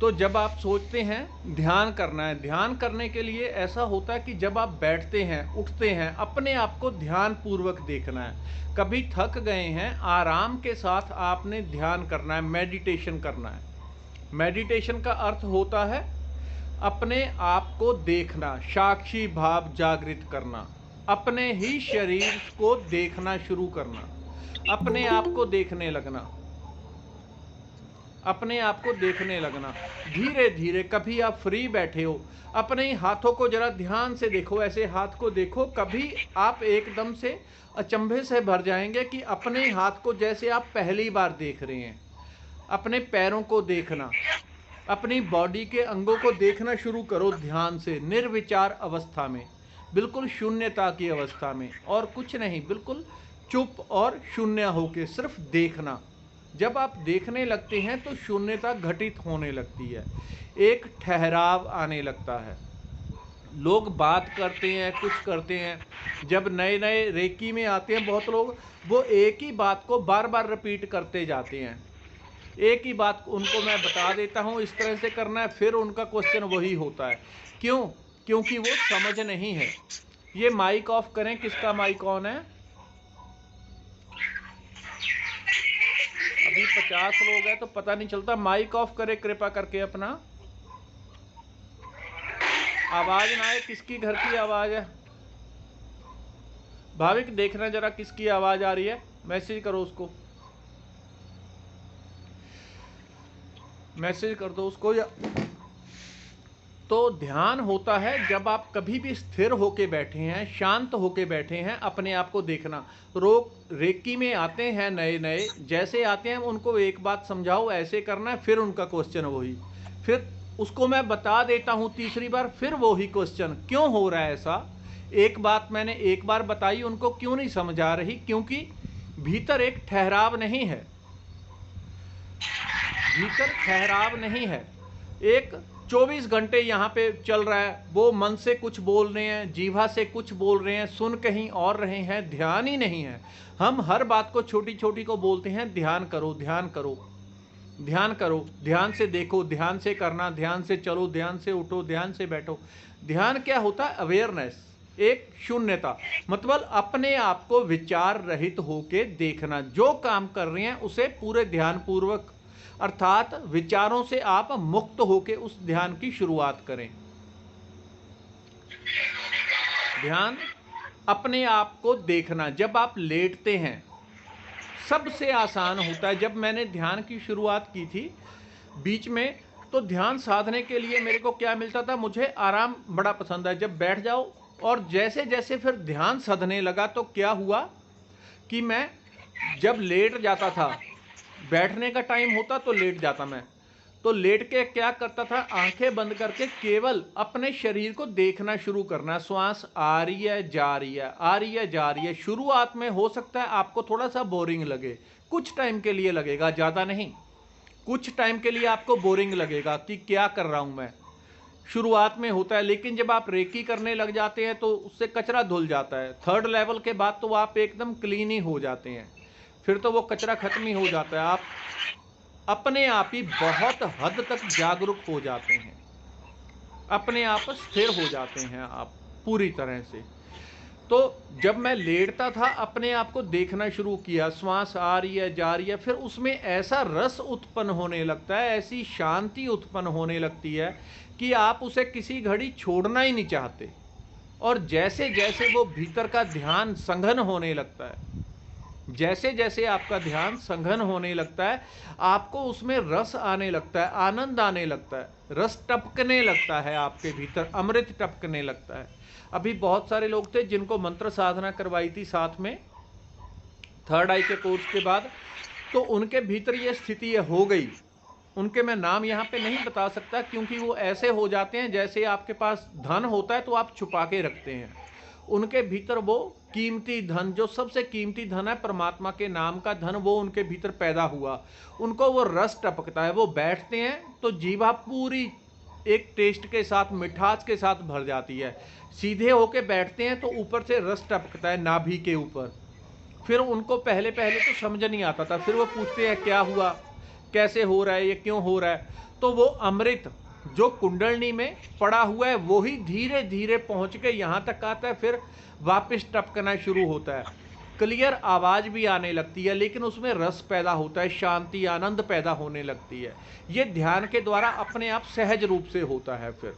तो जब आप सोचते हैं ध्यान करना है, ध्यान करने के लिए ऐसा होता है कि जब आप बैठते हैं, उठते हैं, अपने आप को ध्यान पूर्वक देखना है। कभी थक गए हैं, आराम के साथ आपने ध्यान करना है, मेडिटेशन करना है। मेडिटेशन का अर्थ होता है अपने आप को देखना, साक्षी भाव जागृत करना, अपने ही शरीर को देखना शुरू करना, अपने आप को देखने लगना, अपने आप को देखने लगना। धीरे धीरे, कभी आप फ्री बैठे हो, अपने हाथों को जरा ध्यान से देखो, ऐसे हाथ को देखो। कभी आप एकदम से अचंभे से भर जाएंगे कि अपने हाथ को जैसे आप पहली बार देख रहे हैं। अपने पैरों को देखना, अपनी बॉडी के अंगों को देखना शुरू करो ध्यान से, निर्विचार अवस्था में, बिल्कुल शून्यता की अवस्था में, और कुछ नहीं, बिल्कुल चुप और शून्य होके सिर्फ देखना। जब आप देखने लगते हैं तो शून्यता घटित होने लगती है, एक ठहराव आने लगता है। लोग बात करते हैं, कुछ करते हैं, जब नए नए रेकी में आते हैं बहुत लोग, वो एक ही बात को बार बार रिपीट करते जाते हैं। एक ही बात उनको मैं बता देता हूँ इस तरह से करना है, फिर उनका क्वेश्चन वही होता है। क्यों? क्योंकि वो समझ नहीं है। ये माइक ऑफ करें, किसका माइक ऑन है? अभी 50 लोग हैं तो पता नहीं चलता। माइक ऑफ करे कृपा करके अपना, आवाज ना आए। किसकी घर की आवाज है? भाविक देखना जरा किसकी आवाज आ रही है, मैसेज करो उसको, मैसेज कर दो उसको। या तो ध्यान होता है जब आप कभी भी स्थिर होके बैठे हैं, शांत होके बैठे हैं, अपने आप को देखना। रेकी में आते हैं नए नए, जैसे आते हैं उनको एक बात समझाओ, ऐसे करना है, फिर उनका क्वेश्चन वही, फिर उसको मैं बता देता हूँ तीसरी बार, फिर वही क्वेश्चन। क्यों हो रहा है ऐसा? एक बात मैंने एक बार बताई, उनको क्यों नहीं समझ आ रही? क्योंकि भीतर एक ठहराव नहीं है, भीतर ठहराव नहीं है। एक 24 घंटे यहाँ पे चल रहा है, वो मन से कुछ बोल रहे हैं, जीवा से कुछ बोल रहे हैं, सुन कहीं और रहे हैं, ध्यान ही नहीं है। हम हर बात को छोटी छोटी को बोलते हैं, ध्यान करो, ध्यान करो, ध्यान करो, ध्यान से देखो, ध्यान से करना, ध्यान से चलो, ध्यान से उठो, ध्यान से बैठो। ध्यान क्या होता है? अवेयरनेस, एक शून्यता, मतलब अपने आप को विचार रहित होके देखना। जो काम कर रहे हैं उसे पूरे ध्यान पूर्वक, अर्थात विचारों से आप मुक्त होके उस ध्यान की शुरुआत करें। ध्यान अपने आप को देखना। जब आप लेटते हैं सबसे आसान होता है। जब मैंने ध्यान की शुरुआत की थी बीच में, तो ध्यान साधने के लिए मेरे को क्या मिलता था? मुझे आराम बड़ा पसंद है, जब बैठ जाओ। और जैसे जैसे फिर ध्यान सधने लगा तो क्या हुआ कि मैं जब लेट जाता था, बैठने का टाइम होता तो लेट जाता मैं, तो लेट के क्या करता था? आंखें बंद करके केवल अपने शरीर को देखना शुरू करना। श्वास आ रही है, जा रही है, आ रही है, जा रही है। शुरुआत में हो सकता है आपको थोड़ा सा बोरिंग लगे, कुछ टाइम के लिए लगेगा, ज़्यादा नहीं, कुछ टाइम के लिए आपको बोरिंग लगेगा कि क्या कर रहा हूँ मैं, शुरुआत में होता है। लेकिन जब आप रेकी करने लग जाते हैं तो उससे कचरा धुल जाता है। थर्ड लेवल के बाद तो आप एकदम क्लीन ही हो जाते हैं, फिर तो वो कचरा खत्म ही हो जाता है। आप अपने आप ही बहुत हद तक जागरूक हो जाते हैं, अपने आप स्थिर हो जाते हैं आप पूरी तरह से। तो जब मैं लेटता था, अपने आप को देखना शुरू किया, श्वास आ रही है, जा रही है, फिर उसमें ऐसा रस उत्पन्न होने लगता है, ऐसी शांति उत्पन्न होने लगती है कि आप उसे किसी घड़ी छोड़ना ही नहीं चाहते। और जैसे जैसे वो भीतर का ध्यान संघन होने लगता है, जैसे जैसे आपका ध्यान संघन होने लगता है, आपको उसमें रस आने लगता है, आनंद आने लगता है, रस टपकने लगता है आपके भीतर, अमृत टपकने लगता है। अभी बहुत सारे लोग थे जिनको मंत्र साधना करवाई थी साथ में, थर्ड आई के कोर्स के बाद, तो उनके भीतर ये स्थिति हो गई। उनके मैं नाम यहाँ पे नहीं बता सकता, क्योंकि वो ऐसे हो जाते हैं जैसे आपके पास धन होता है तो आप छुपा के रखते हैं। उनके भीतर वो कीमती धन, जो सबसे कीमती धन है, परमात्मा के नाम का धन, वो उनके भीतर पैदा हुआ। उनको वो रस टपकता है। वो बैठते हैं तो जीवा पूरी एक टेस्ट के साथ, मिठास के साथ भर जाती है। सीधे होके बैठते हैं तो ऊपर से रस टपकता है नाभि के ऊपर। फिर उनको पहले पहले तो समझ नहीं आता था, फिर वो पूछते हैं क्या हुआ, कैसे हो रहा है, ये क्यों हो रहा है। तो वो अमृत जो कुंडलनी में पड़ा हुआ है वही धीरे धीरे पहुंच के यहाँ तक आता है, फिर वापस टपकना शुरू होता है। क्लियर आवाज़ भी आने लगती है, लेकिन उसमें रस पैदा होता है, शांति आनंद पैदा होने लगती है। ये ध्यान के द्वारा अपने आप सहज रूप से होता है। फिर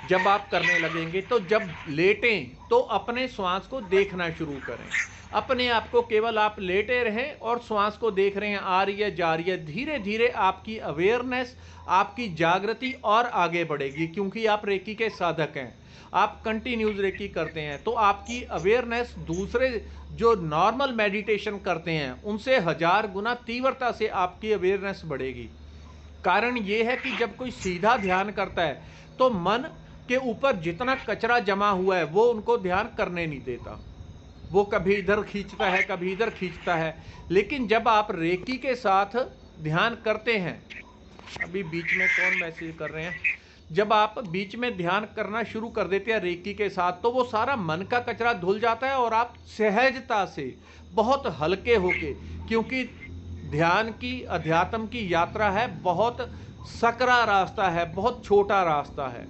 जब आप करने लगेंगे तो जब लेटें तो अपने श्वास को देखना शुरू करें। अपने आप को केवल आप लेटे रहें और श्वास को देख रहे हैं, आ रही है जा रही है। धीरे धीरे आपकी अवेयरनेस, आपकी जागृति और आगे बढ़ेगी, क्योंकि आप रेकी के साधक हैं, आप कंटिन्यूज रेकी करते हैं। तो आपकी अवेयरनेस दूसरे जो नॉर्मल मेडिटेशन करते हैं उनसे 1000 गुना तीव्रता से आपकी अवेयरनेस बढ़ेगी। कारण ये है कि जब कोई सीधा ध्यान करता है तो मन के ऊपर जितना कचरा जमा हुआ है वो उनको ध्यान करने नहीं देता, वो कभी इधर खींचता है कभी इधर खींचता है। लेकिन जब आप रेकी के साथ ध्यान करते हैं, अभी बीच में कौन मैसेज कर रहे हैं, जब आप बीच में ध्यान करना शुरू कर देते हैं रेकी के साथ, तो वो सारा मन का कचरा धुल जाता है और आप सहजता से बहुत हल्के होके, क्योंकि ध्यान की अध्यात्म की यात्रा है, बहुत सकरा रास्ता है, बहुत छोटा रास्ता है।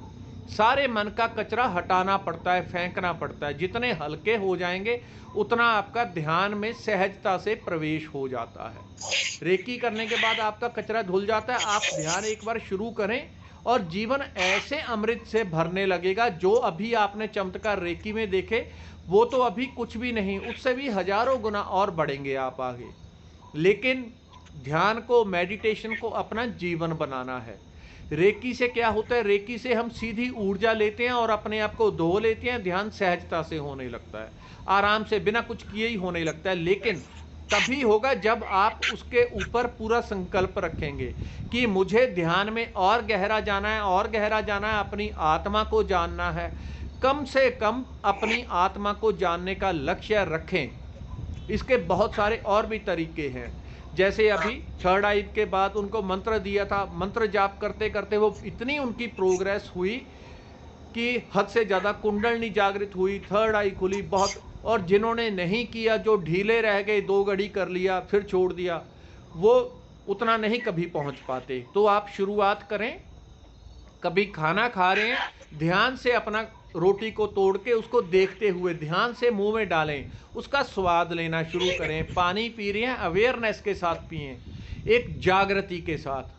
सारे मन का कचरा हटाना पड़ता है, फेंकना पड़ता है। जितने हल्के हो जाएंगे उतना आपका ध्यान में सहजता से प्रवेश हो जाता है। रेकी करने के बाद आपका कचरा धुल जाता है। आप ध्यान एक बार शुरू करें और जीवन ऐसे अमृत से भरने लगेगा। जो अभी आपने चमत्कार रेकी में देखे वो तो अभी कुछ भी नहीं, उससे भी हजारों गुना और बढ़ेंगे आप आगे। लेकिन ध्यान को, मेडिटेशन को अपना जीवन बनाना है। रेकी से क्या होता है, रेकी से हम सीधी ऊर्जा लेते हैं और अपने आप को धो लेते हैं। ध्यान सहजता से होने लगता है, आराम से, बिना कुछ किए ही होने लगता है। लेकिन तभी होगा जब आप उसके ऊपर पूरा संकल्प रखेंगे कि मुझे ध्यान में और गहरा जाना है, और गहरा जाना है, अपनी आत्मा को जानना है। कम से कम अपनी आत्मा को जानने का लक्ष्य रखें। इसके बहुत सारे और भी तरीके हैं। जैसे अभी थर्ड आई के बाद उनको मंत्र दिया था, मंत्र जाप करते करते वो इतनी उनकी प्रोग्रेस हुई कि हद से ज़्यादा कुंडलनी जागृत हुई, थर्ड आई खुली बहुत। और जिन्होंने नहीं किया, जो ढीले रह गए, 2 घड़ी कर लिया फिर छोड़ दिया, वो उतना नहीं कभी पहुंच पाते। तो आप शुरुआत करें, कभी खाना खा रहे हैं, ध्यान से अपना रोटी को तोड़ के उसको देखते हुए ध्यान से मुंह में डालें, उसका स्वाद लेना शुरू करें। पानी पी रहे हैं, अवेयरनेस के साथ पिएं, एक जागृति के साथ।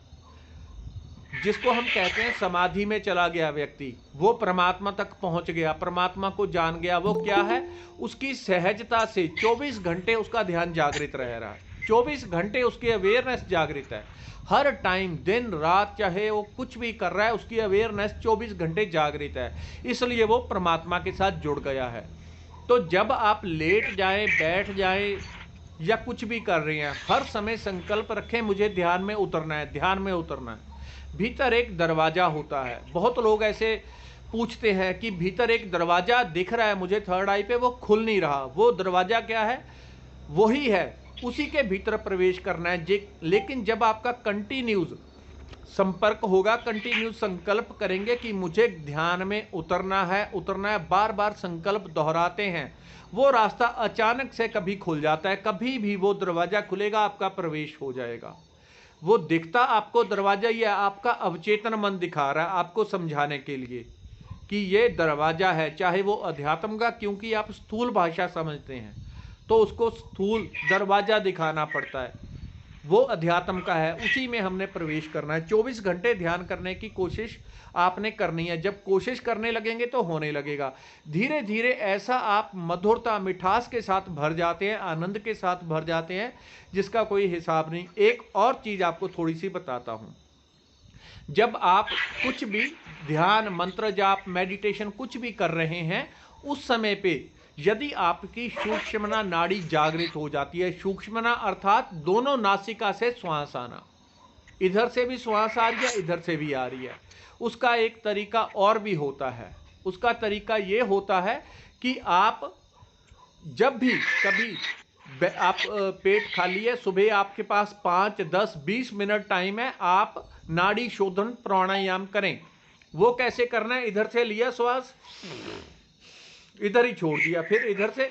जिसको हम कहते हैं समाधि में चला गया व्यक्ति, वो परमात्मा तक पहुंच गया, परमात्मा को जान गया। वो क्या है, उसकी सहजता से 24 घंटे उसका ध्यान जागृत रह रहा है, 24 घंटे उसकी अवेयरनेस जागृत है। हर टाइम, दिन रात, चाहे वो कुछ भी कर रहा है, उसकी अवेयरनेस 24 घंटे जागृत है। इसलिए वो परमात्मा के साथ जुड़ गया है। तो जब आप लेट जाएं, बैठ जाएं या कुछ भी कर रहे हैं, हर समय संकल्प रखें मुझे ध्यान में उतरना है, ध्यान में उतरना है। भीतर एक दरवाजा होता है। बहुत लोग ऐसे पूछते हैं कि भीतर एक दरवाजा दिख रहा है मुझे थर्ड आई पे, वो खुल नहीं रहा। वो दरवाजा क्या है, वही है, उसी के भीतर प्रवेश करना है। लेकिन जब आपका कंटिन्यूज संपर्क होगा, कंटिन्यूज संकल्प करेंगे कि मुझे ध्यान में उतरना है, उतरना है, बार बार संकल्प दोहराते हैं, वो रास्ता अचानक से कभी खुल जाता है। कभी भी वो दरवाजा खुलेगा, आपका प्रवेश हो जाएगा। वो दिखता आपको दरवाजा ही है, आपका अवचेतन मन दिखा रहा है आपको समझाने के लिए कि ये दरवाजा है। चाहे वो अध्यात्म का, क्योंकि आप स्थूल भाषा समझते हैं तो उसको स्थूल दरवाजा दिखाना पड़ता है, वो अध्यात्म का है, उसी में हमने प्रवेश करना है। 24 घंटे ध्यान करने की कोशिश आपने करनी है। जब कोशिश करने लगेंगे तो होने लगेगा। धीरे धीरे ऐसा आप मधुरता, मिठास के साथ भर जाते हैं, आनंद के साथ भर जाते हैं, जिसका कोई हिसाब नहीं। एक और चीज आपको थोड़ी सी बताता हूं। जब आप कुछ भी ध्यान, मंत्र जाप, मेडिटेशन कुछ भी कर रहे हैं, उस समय पे यदि आपकी सूक्ष्मना नाड़ी जागृत हो जाती है, सूक्ष्मना अर्थात दोनों नासिका से श्वास आना, इधर से भी श्वास आ रही है, इधर से भी आ रही है। उसका एक तरीका और भी होता है। उसका तरीका ये होता है कि आप जब भी कभी आप पेट खाली है, सुबह आपके पास 5, 10, 20 मिनट टाइम है, आप नाड़ी शोधन प्राणायाम करें। वो कैसे करना है, इधर से लिया श्वास, इधर ही छोड़ दिया, फिर इधर से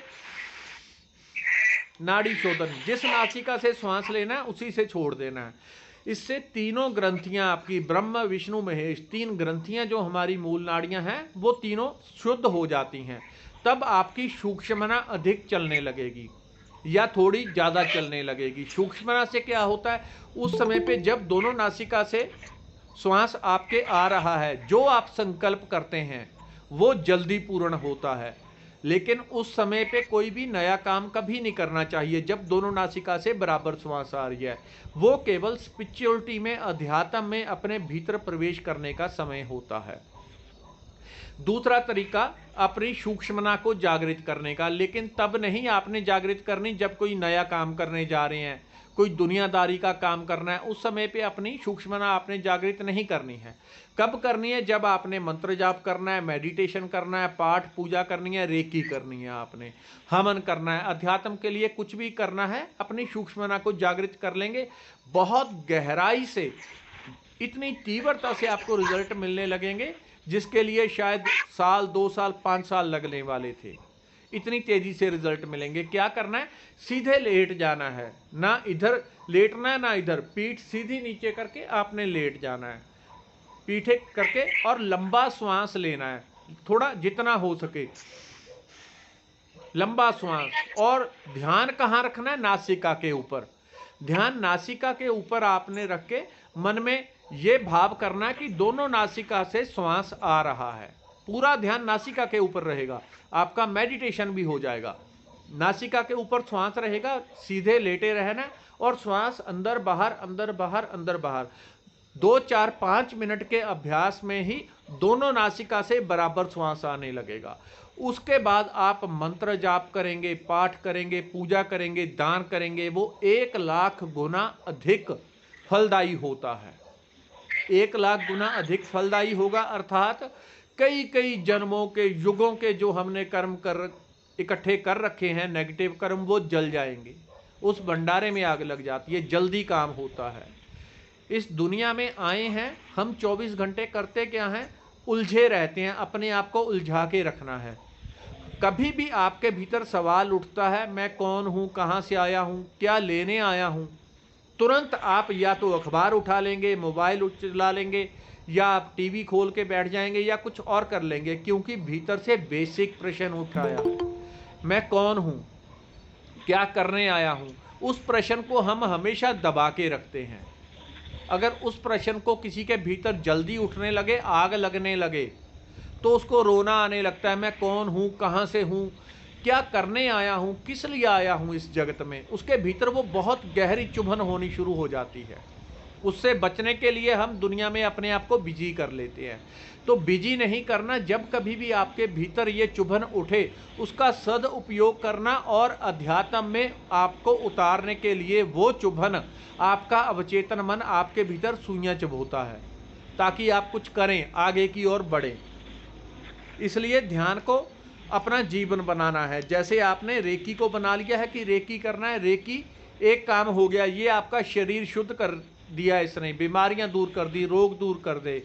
नाड़ी शोधन, जिस नासिका से श्वास लेना है उसी से छोड़ देना है। इससे तीनों ग्रंथियां आपकी, ब्रह्म विष्णु महेश, 3 ग्रंथियां जो हमारी मूल नाड़ियां हैं वो तीनों शुद्ध हो जाती हैं। तब आपकी सूक्ष्मना अधिक चलने लगेगी या थोड़ी ज़्यादा चलने लगेगी। सूक्ष्मना से क्या होता है, उस समय पे जब दोनों नासिका से श्वास आपके आ रहा है, जो आप संकल्प करते हैं वो जल्दी पूर्ण होता है। लेकिन उस समय पे कोई भी नया काम कभी नहीं करना चाहिए जब दोनों नासिका से बराबर श्वास आ रही है। वो केवल स्पिरिचुअलिटी में, अध्यात्म में अपने भीतर प्रवेश करने का समय होता है। दूसरा तरीका अपनी सूक्ष्मना को जागृत करने का, लेकिन तब नहीं आपने जागृत करनी जब कोई नया काम करने जा रहे हैं, कोई दुनियादारी का काम करना है, उस समय पे अपनी सूक्ष्मना आपने जागृत नहीं करनी है। कब करनी है, जब आपने मंत्र जाप करना है, मेडिटेशन करना है, पाठ पूजा करनी है, रेकी करनी है, आपने हवन करना है, अध्यात्म के लिए कुछ भी करना है, अपनी सूक्ष्मना को जागृत कर लेंगे। बहुत गहराई से, इतनी तीव्रता से आपको रिजल्ट मिलने लगेंगे जिसके लिए शायद साल, 2 साल, 5 साल लगने वाले थे। इतनी तेजी से रिजल्ट मिलेंगे। क्या करना है, सीधे लेट जाना है, ना इधर लेटना है ना इधर, पीठ सीधी नीचे करके आपने लेट जाना है, पीठे करके, और लंबा श्वास लेना है, थोड़ा जितना हो सके लंबा श्वास। और ध्यान कहाँ रखना है, नासिका के ऊपर। ध्यान नासिका के ऊपर आपने रख के मन में ये भाव करना है कि दोनों नासिका से श्वास आ रहा है। पूरा ध्यान नासिका के ऊपर रहेगा, आपका मेडिटेशन भी हो जाएगा। नासिका के ऊपर श्वास रहेगा, सीधे लेटे रहना, और श्वास अंदर बाहर, अंदर बाहर, अंदर बाहर। 2, 4, 5 मिनट के अभ्यास में ही दोनों नासिका से बराबर श्वास आने लगेगा। उसके बाद आप मंत्र जाप करेंगे, पाठ करेंगे, पूजा करेंगे, दान करेंगे, वो 1 लाख गुना अधिक फलदायी होता है। 1 लाख गुना अधिक फलदायी होगा, अर्थात कई कई जन्मों के, युगों के जो हमने कर्म इकट्ठे कर रखे हैं, नेगेटिव कर्म, वो जल जाएंगे। उस भंडारे में आग लग जाती है, जल्दी काम होता है। इस दुनिया में आए हैं हम, 24 घंटे करते क्या हैं, उलझे रहते हैं, अपने आप को उलझा के रखना है। कभी भी आपके भीतर सवाल उठता है, मैं कौन हूँ, कहाँ से आया हूँ, क्या लेने आया हूँ, तुरंत आप या तो अखबार उठा लेंगे, मोबाइल चला लेंगे, या आप टीवी खोल के बैठ जाएंगे, या कुछ और कर लेंगे, क्योंकि भीतर से बेसिक प्रश्न उठाया, मैं कौन हूँ, क्या करने आया हूँ। उस प्रश्न को हम हमेशा दबा के रखते हैं। अगर उस प्रश्न को किसी के भीतर जल्दी उठने लगे, आग लगने लगे, तो उसको रोना आने लगता है, मैं कौन हूँ, कहाँ से हूँ, क्या करने आया हूँ, किस लिए आया हूँ इस जगत में। उसके भीतर वो बहुत गहरी चुभन होनी शुरू हो जाती है। उससे बचने के लिए हम दुनिया में अपने आप को बिजी कर लेते हैं। तो बिजी नहीं करना, जब कभी भी आपके भीतर ये चुभन उठे उसका सदुपयोग करना, और अध्यात्म में आपको उतारने के लिए वो चुभन, आपका अवचेतन मन आपके भीतर सुइयां चुभोता है, ताकि आप कुछ करें, आगे की ओर बढ़ें। इसलिए ध्यान को अपना जीवन बनाना है। जैसे आपने रेकी को बना लिया है कि रेकी करना है, रेकी एक काम हो गया, ये आपका शरीर शुद्ध कर दिया इसने, बीमारियां दूर कर दी, रोग दूर कर दे।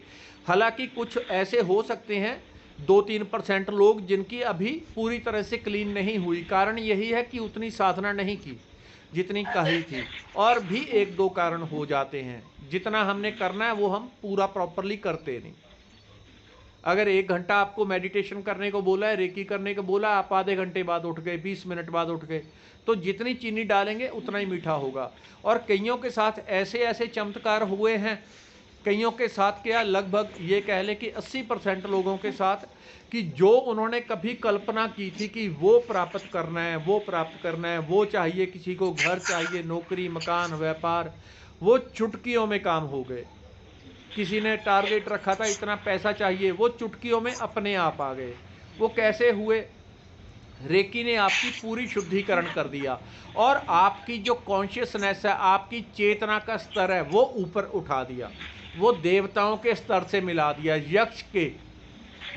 हालांकि कुछ ऐसे हो सकते हैं 2-3% लोग जिनकी अभी पूरी तरह से क्लीन नहीं हुई। कारण यही है कि उतनी साधना नहीं की जितनी कही थी, और भी 1-2 कारण हो जाते हैं। जितना हमने करना है वो हम पूरा प्रॉपरली करते नहीं। अगर 1 घंटा आपको मेडिटेशन करने को बोला है, रेकी करने को बोला, आप आधे घंटे बाद उठ गए, 20 मिनट बाद उठ गए, तो जितनी चीनी डालेंगे उतना ही मीठा होगा। और कईयों के साथ ऐसे ऐसे चमत्कार हुए हैं, कईयों के साथ क्या, लगभग ये कह लें कि 80% लोगों के साथ, कि जो उन्होंने कभी कल्पना की थी कि वो प्राप्त करना है, वो प्राप्त करना है, वो चाहिए, किसी को घर चाहिए, नौकरी, मकान, व्यापार, वो चुटकियों में काम हो गए। किसी ने टारगेट रखा था इतना पैसा चाहिए, वो चुटकियों में अपने आप आ गए। वो कैसे हुए, रेकी ने आपकी पूरी शुद्धिकरण कर दिया, और आपकी जो कॉन्शियसनेस है, आपकी चेतना का स्तर है, वो ऊपर उठा दिया, वो देवताओं के स्तर से मिला दिया, यक्ष के,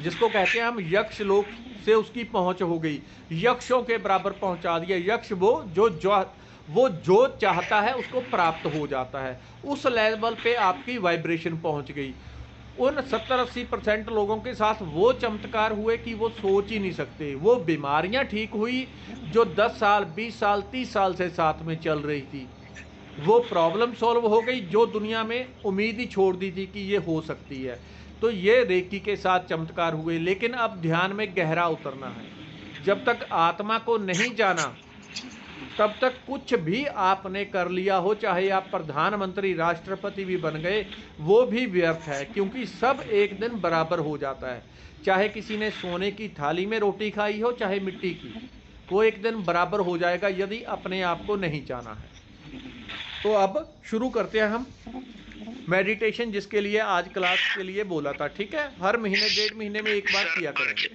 जिसको कहते हैं हम यक्ष लोक से उसकी पहुंच हो गई, यक्षों के बराबर पहुंचा दिया। यक्ष वो जो चाहता है उसको प्राप्त हो जाता है। उस लेवल पे आपकी वाइब्रेशन पहुंच गई। उन 70-80% लोगों के साथ वो चमत्कार हुए कि वो सोच ही नहीं सकते। वो बीमारियां ठीक हुई जो 10 साल, 20 साल, 30 साल से साथ में चल रही थी। वो प्रॉब्लम सॉल्व हो गई जो दुनिया में उम्मीद ही छोड़ दी थी कि ये हो सकती है। तो ये रेकी के साथ चमत्कार हुए। लेकिन अब ध्यान में गहरा उतरना है। जब तक आत्मा को नहीं जाना, तब तक कुछ भी आपने कर लिया हो, चाहे आप प्रधानमंत्री, राष्ट्रपति भी बन गए, वो भी व्यर्थ है, क्योंकि सब एक दिन बराबर हो जाता है। चाहे किसी ने सोने की थाली में रोटी खाई हो, चाहे मिट्टी की, वो एक दिन बराबर हो जाएगा यदि अपने आप को नहीं जाना है। तो अब शुरू करते हैं हम मेडिटेशन, जिसके लिए आज क्लास के लिए बोला था। ठीक है, हर महीने 1.5 महीने में एक बार किया करेंगे।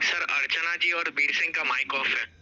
सर अर्चना जी और वीर सिंह का माइक ऑफ है।